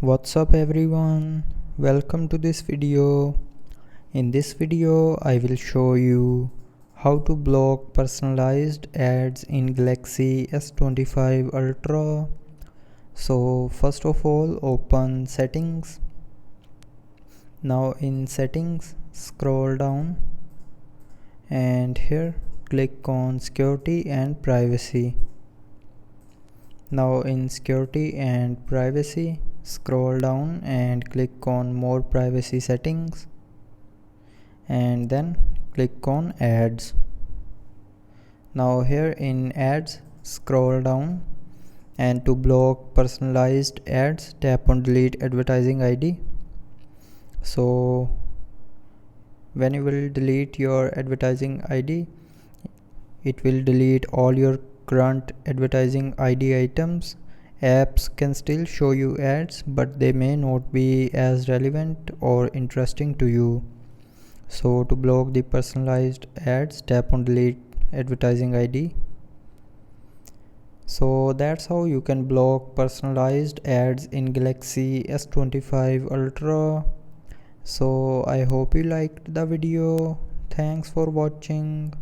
What's up everyone, welcome to this video. In this video I will show you how to block personalized ads in Galaxy S25 Ultra. So first of all, open settings. Now in settings, scroll down and here click on security and privacy. Now in security and privacy, scroll down and click on more privacy settings and then click on ads. Now here in ads, scroll down and to block personalized ads, tap on delete advertising ID. So when you will delete your advertising ID, it will delete all your current advertising ID items. Apps can still show you ads, but they may not be as relevant or interesting to you. So to block the personalized ads, tap on delete advertising ID. So that's how you can block personalized ads in Galaxy S25 Ultra. So I hope you liked the video. Thanks for watching.